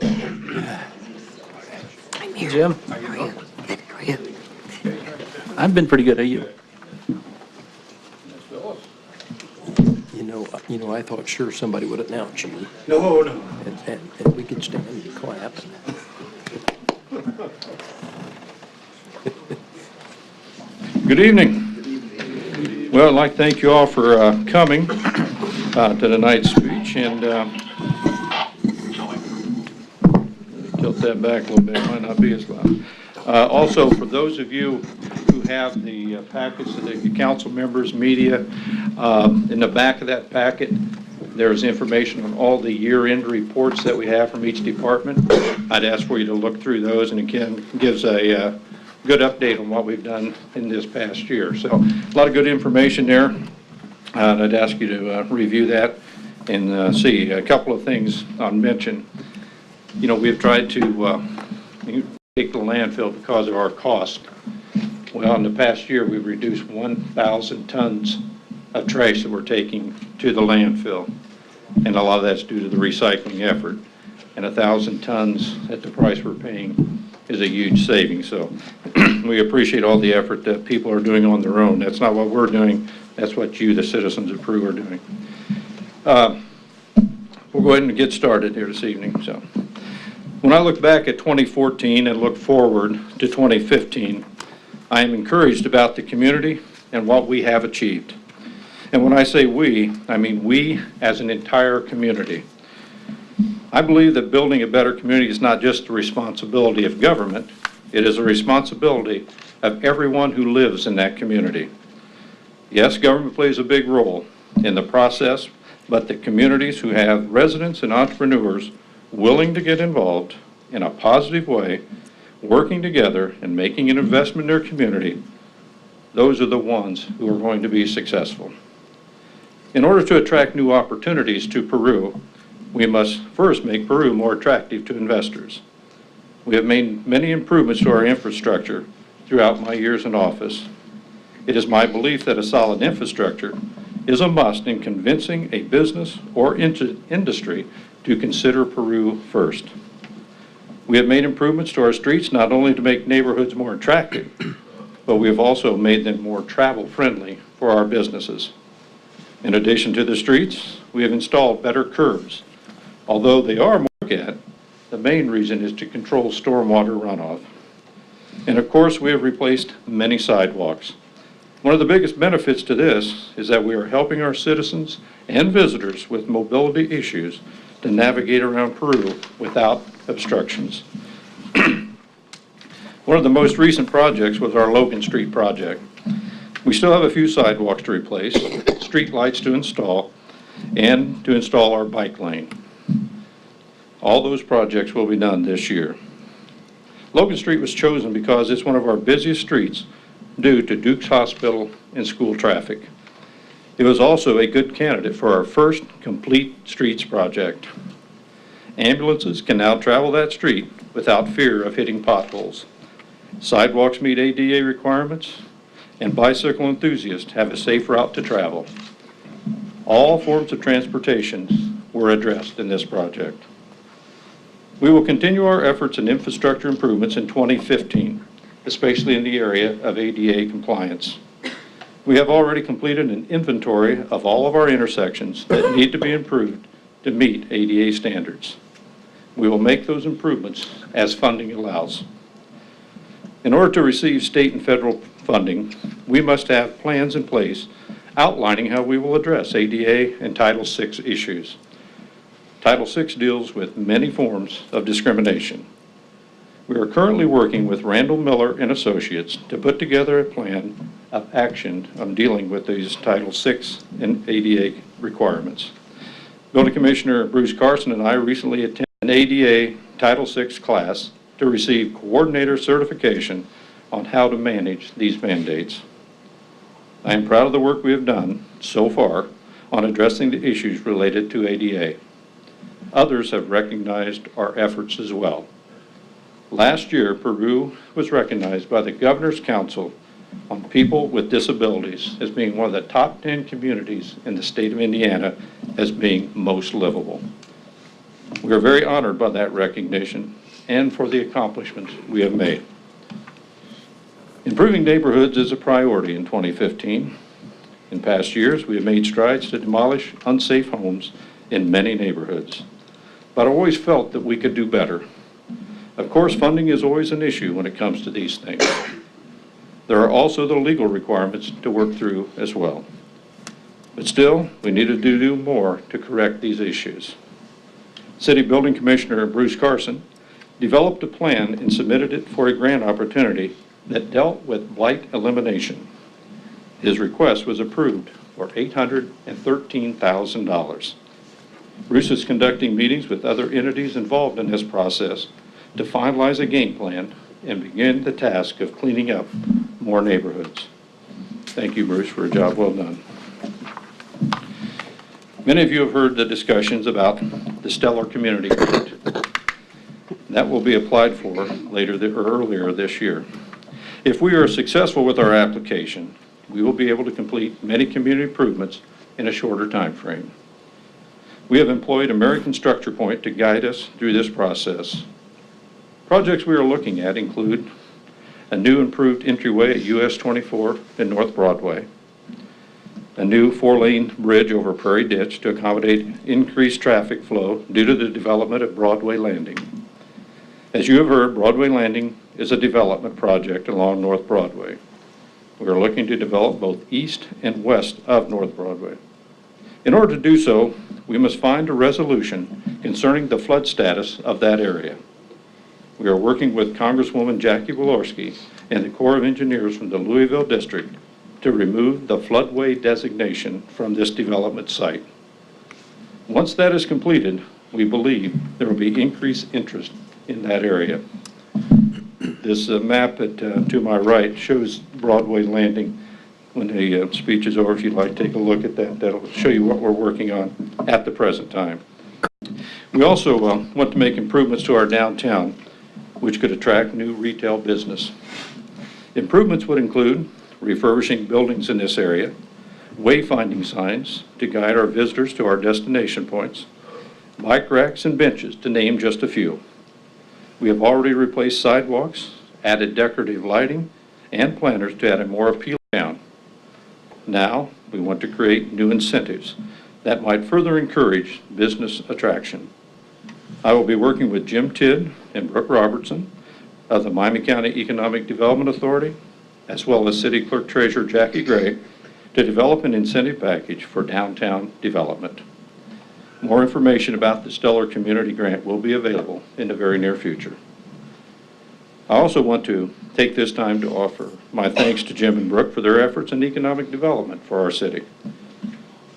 I'm here. Jim? How are you? Good. How are you? I've been pretty good. How are you? You know, I thought sure somebody would announce you, No. and we could stand and clap. Good evening. Well, I'd like to thank you all for coming to tonight's speech, and tilt that back a little bit, might not be as loud. Also, for those of you who have the packets of the council members, media, in the back of that packet, there's information on all the year-end reports that we have from each department. I'd ask for you to look through those, and again, gives a good update on what we've done in this past year. So a lot of good information there. And I'd ask you to review that and see a couple of things I'll mention. You know, we've tried to take the landfill because of our cost. Well, in the past year, we've reduced 1,000 tons of trash that we're taking to the landfill. And a lot of that's due to the recycling effort. And 1,000 tons at the price we're paying is a huge saving. So we appreciate all the effort that people are doing on their own. That's not what we're doing. That's what you, the citizens of Peru, are doing. We'll go ahead and get started here this evening. So when I look back at 2014 and look forward to 2015, I am encouraged about the community and what we have achieved. And when I say we, I mean we as an entire community. I believe that building a better community is not just the responsibility of government, it is a responsibility of everyone who lives in that community. Yes, government plays a big role in the process, but the communities who have residents and entrepreneurs willing to get involved in a positive way, working together and making an investment in their community, those are the ones who are going to be successful. In order to attract new opportunities to Peru, we must first make Peru more attractive to investors. We have made many improvements to our infrastructure throughout my years in office. It is my belief that a solid infrastructure is a must in convincing a business or industry to consider Peru first. We have made improvements to our streets not only to make neighborhoods more attractive, but we have also made them more travel-friendly for our businesses. In addition to the streets, we have installed better curbs. Although they are more looked at, the main reason is to control stormwater runoff. And of course, we have replaced many sidewalks. One of the biggest benefits to this is that we are helping our citizens and visitors with mobility issues to navigate around Peru without obstructions. One of the most recent projects was our Logan Street project. We still have a few sidewalks to replace, street lights to install, and to install our bike lane. All those projects will be done this year. Logan Street was chosen because it's one of our busiest streets due to Duke's Hospital and school traffic. It was also a good candidate for our first complete streets project. Ambulances can now travel that street without fear of hitting potholes. Sidewalks meet ADA requirements, and bicycle enthusiasts have a safe route to travel. All forms of transportation were addressed in this project. We will continue our efforts in infrastructure improvements in 2015, especially in the area of ADA compliance. We have already completed an inventory of all of our intersections that need to be improved to meet ADA standards. We will make those improvements as funding allows. In order to receive state and federal funding, we must have plans in place outlining how we will address ADA and Title VI issues. Title VI deals with many forms of discrimination. We are currently working with Randall Miller and Associates to put together a plan of action on dealing with these Title VI and ADA requirements. Building Commissioner Bruce Carson and I recently attended an ADA Title VI class to receive coordinator certification on how to manage these mandates. I am proud of the work we have done so far on addressing the issues related to ADA. Others have recognized our efforts as well. Last year, Peru was recognized by the Governor's Council on People with Disabilities as being one of the top 10 communities in the state of Indiana as being most livable. We are very honored by that recognition and for the accomplishments we have made. Improving neighborhoods is a priority in 2015. In past years, we have made strides to demolish unsafe homes in many neighborhoods, but I always felt that we could do better. Of course, funding is always an issue when it comes to these things. There are also the legal requirements to work through as well. But still, we needed to do more to correct these issues. City Building Commissioner Bruce Carson developed a plan and submitted it for a grant opportunity that dealt with blight elimination. His request was approved for $813,000. Bruce is conducting meetings with other entities involved in this process to finalize a game plan and begin the task of cleaning up more neighborhoods. Thank you, Bruce, for a job well done. Many of you have heard the discussions about the Stellar Community Grant. That will be applied for earlier this year. If we are successful with our application, we will be able to complete many community improvements in a shorter time frame. We have employed American Structure Point to guide us through this process. Projects we are looking at include a new improved entryway at US 24 and North Broadway, a new 4-lane bridge over Prairie Ditch to accommodate increased traffic flow due to the development of Broadway Landing. As you have heard, Broadway Landing is a development project along North Broadway. We are looking to develop both east and west of North Broadway. In order to do so, we must find a resolution concerning the flood status of that area. We are working with Congresswoman Jackie Walorski and the Corps of Engineers from the Louisville District to remove the floodway designation from this development site. Once that is completed, we believe there will be increased interest in that area. This map to my right shows Broadway Landing. When the speech is over, if you'd like to take a look at that, that'll show you what we're working on at the present time. We also want to make improvements to our downtown, which could attract new retail business. Improvements would include refurbishing buildings in this area, wayfinding signs to guide our visitors to our destination points, bike racks and benches, to name just a few. We have already replaced sidewalks, added decorative lighting, and planters to add a more appealing town. Now, we want to create new incentives that might further encourage business attraction. I will be working with Jim Tidd and Brooke Robertson of the Miami County Economic Development Authority, as well as City Clerk Treasurer Jackie Gray, to develop an incentive package for downtown development. More information about the Stellar Community Grant will be available in the very near future. I also want to take this time to offer my thanks to Jim and Brooke for their efforts in economic development for our city.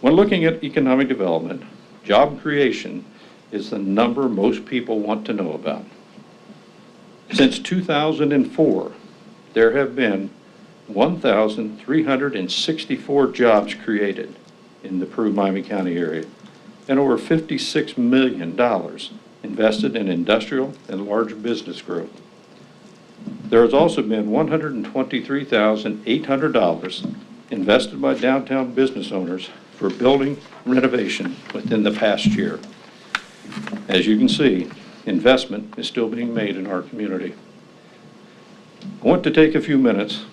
When looking at economic development, job creation is the number most people want to know about. Since 2004, there have been 1,364 jobs created in the Peru-Miami County area and over $56 million invested in industrial and large business growth. There has also been $123,800 invested by downtown business owners for building renovation within the past year. As you can see, investment is still being made in our community. I want to take a few minutes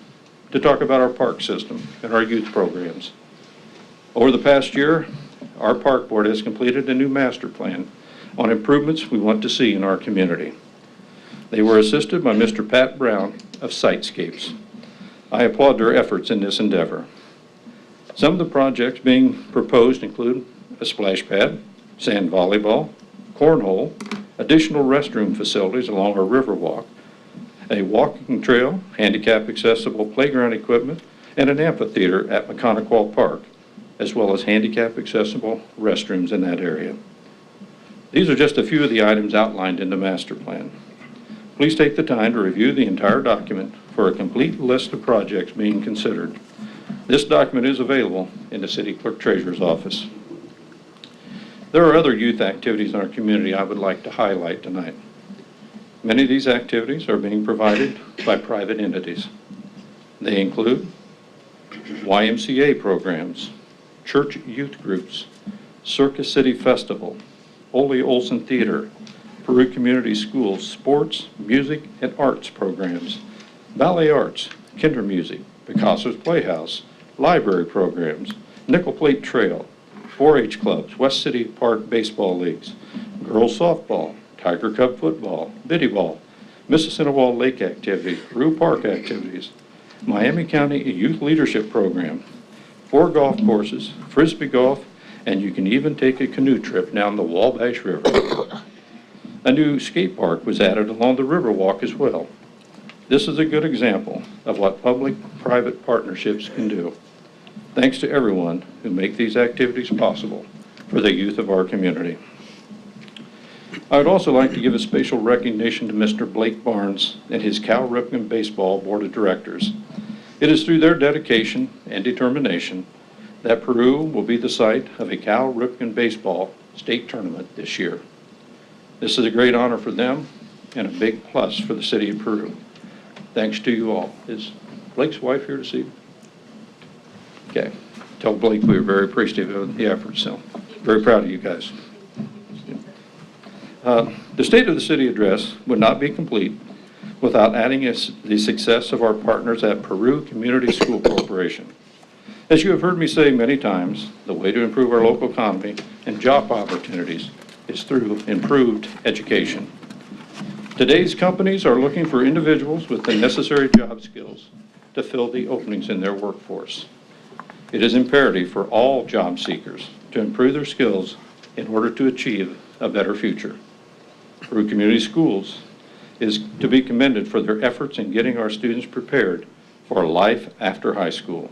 to talk about our park system and our youth programs. Over the past year, our park board has completed a new master plan on improvements we want to see in our community. They were assisted by Mr. Pat Brown of Sitescapes. I applaud their efforts in this endeavor. Some of the projects being proposed include a splash pad, sand volleyball, cornhole, additional restroom facilities along our river walk, a walking trail, handicap accessible playground equipment, and an amphitheater at McConaughey Park, as well as handicap accessible restrooms in that area. These are just a few of the items outlined in the master plan. Please take the time to review the entire document for a complete list of projects being considered. This document is available in the City Clerk Treasurer's office. There are other youth activities in our community I would like to highlight tonight. Many of these activities are being provided by private entities. They include YMCA programs, church youth groups, Circus City Festival, Ole Olson Theater, Peru Community Schools sports, music, and arts programs, ballet arts, kinder music, Picasso's Playhouse, library programs, Nickel Plate Trail, 4-H clubs, West City Park baseball leagues, girls softball, Tiger Cub football, biddy ball, Mississinawa Lake activities, Peru Park activities, Miami County Youth Leadership Program, 4 golf courses, frisbee golf, and you can even take a canoe trip down the Wabash River. A new skate park was added along the Riverwalk as well. This is a good example of what public-private partnerships can do. Thanks to everyone who make these activities possible for the youth of our community. I would also like to give a special recognition to Mr. Blake Barnes and his Cal Ripken Baseball Board of Directors. It is through their dedication and determination that Peru will be the site of a Cal Ripken Baseball state tournament this year. This is a great honor for them and a big plus for the city of Peru. Thanks to you all. Is Blake's wife here to see? Okay. Tell Blake we are very appreciative of the efforts, so very proud of you guys. The State of the City address would not be complete without adding the success of our partners at Peru Community School Corporation. As you have heard me say many times, the way to improve our local economy and job opportunities is through improved education. Today's companies are looking for individuals with the necessary job skills to fill the openings in their workforce. It is imperative for all job seekers to improve their skills in order to achieve a better future. Peru Community Schools is to be commended for their efforts in getting our students prepared for life after high school.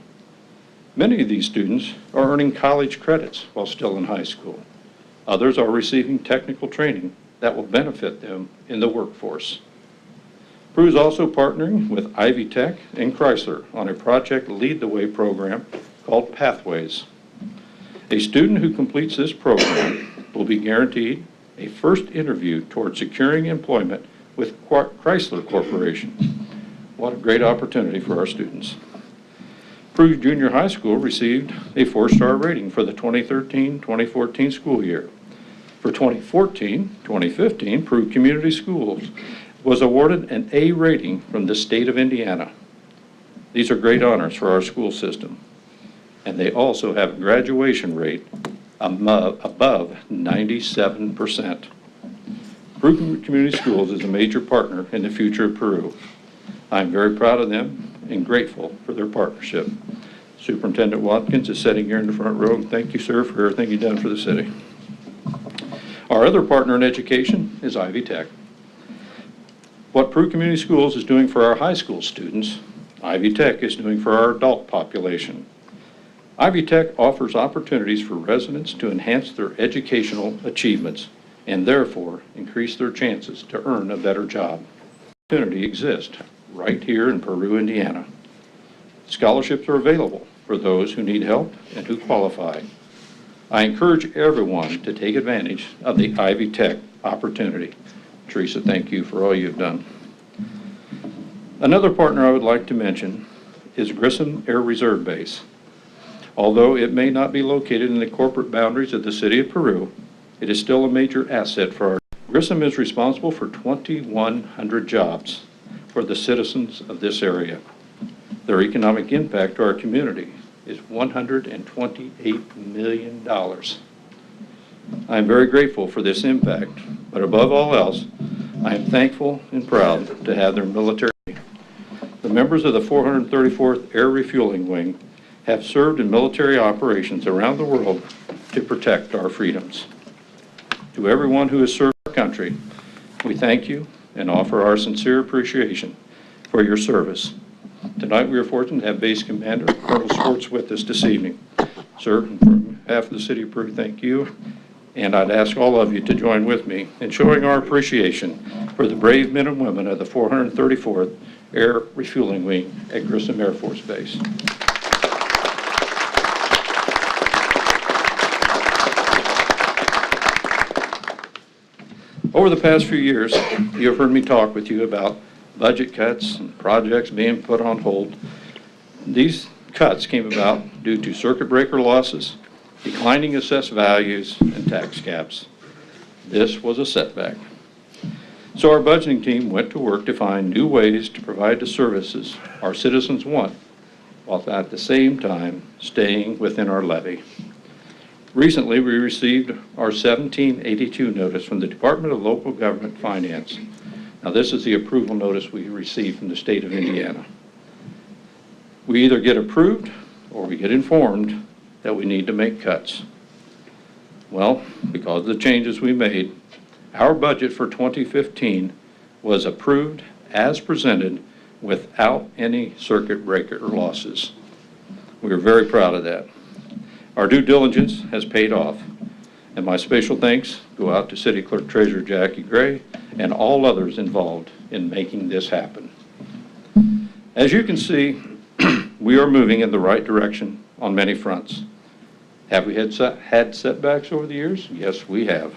Many of these students are earning college credits while still in high school. Others are receiving technical training that will benefit them in the workforce. Peru is also partnering with Ivy Tech and Chrysler on a Project Lead the Way program called Pathways. A student who completes this program will be guaranteed a first interview toward securing employment with Chrysler Corporation. What a great opportunity for our students. Peru Junior High School received a 4-star rating for the 2013-2014 school year. For 2014-2015, Peru Community Schools was awarded an A rating from the state of Indiana. These are great honors for our school system, and they also have a graduation rate above 97%. Peru Community Schools is a major partner in the future of Peru. I'm very proud of them and grateful for their partnership. Superintendent Watkins is sitting here in the front row. Thank you, sir, for everything you've done for the city. Our other partner in education is Ivy Tech. What Peru Community Schools is doing for our high school students, Ivy Tech is doing for our adult population. Ivy Tech offers opportunities for residents to enhance their educational achievements and therefore increase their chances to earn a better job. Opportunity exists right here in Peru, Indiana. Scholarships are available for those who need help and who qualify. I encourage everyone to take advantage of the Ivy Tech opportunity. Teresa, thank you for all you've done. Another partner I would like to mention is Grissom Air Reserve Base. Although it may not be located in the corporate boundaries of the city of Peru, it is still a major asset for our. Grissom is responsible for 2,100 jobs for the citizens of this area. Their economic impact to our community is $128 million. I am very grateful for this impact, but above all else, I am thankful and proud to have their military. The members of the 434th Air Refueling Wing have served in military operations around the world to protect our freedoms. To everyone who has served our country, we thank you and offer our sincere appreciation for your service. Tonight we are fortunate to have Base Commander Colonel Swartz with us this evening. Sir, on behalf of the City of Peru, thank you. And I'd ask all of you to join with me in showing our appreciation for the brave men and women of the 434th Air Refueling Wing at Grissom Air Force Base. Over the past few years, you have heard me talk with you about budget cuts and projects being put on hold. These cuts came about due to circuit breaker losses, declining assessed values, and tax caps. This was a setback. So our budgeting team went to work to find new ways to provide the services our citizens want, while at the same time staying within our levy. Recently, we received our 1782 notice from the Department of Local Government Finance. Now, this is the approval notice we received from the state of Indiana. We either get approved or we get informed that we need to make cuts. Well, because of the changes we made, our budget for 2015 was approved as presented without any circuit breaker losses. We are very proud of that. Our due diligence has paid off, and my special thanks go out to City Clerk Treasurer Jackie Gray and all others involved in making this happen. As you can see, we are moving in the right direction on many fronts. Have we had setbacks over the years? Yes, we have.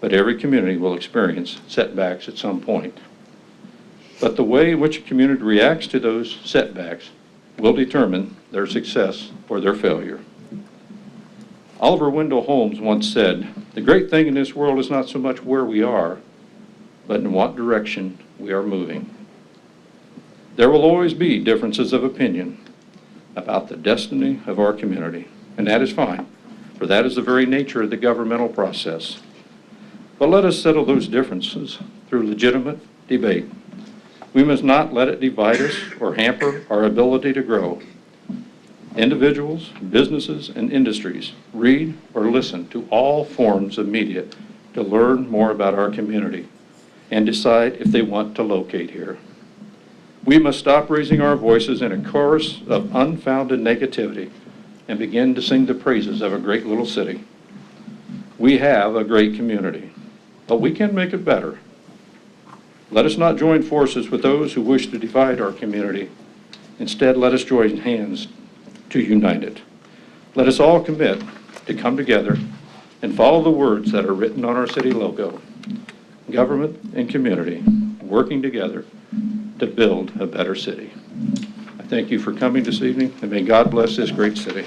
But every community will experience setbacks at some point. But the way in which a community reacts to those setbacks will determine their success or their failure. Oliver Wendell Holmes once said, "The great thing in this world is not so much where we are, but in what direction we are moving." There will always be differences of opinion about the destiny of our community, and that is fine, for that is the very nature of the governmental process. But let us settle those differences through legitimate debate. We must not let it divide us or hamper our ability to grow. Individuals, businesses, and industries read or listen to all forms of media to learn more about our community and decide if they want to locate here. We must stop raising our voices in a chorus of unfounded negativity and begin to sing the praises of a great little city. We have a great community, but we can make it better. Let us not join forces with those who wish to divide our community. Instead, let us join hands to unite it. Let us all commit to come together and follow the words that are written on our city logo: government and community working together to build a better city. I thank you for coming this evening, and may God bless this great city.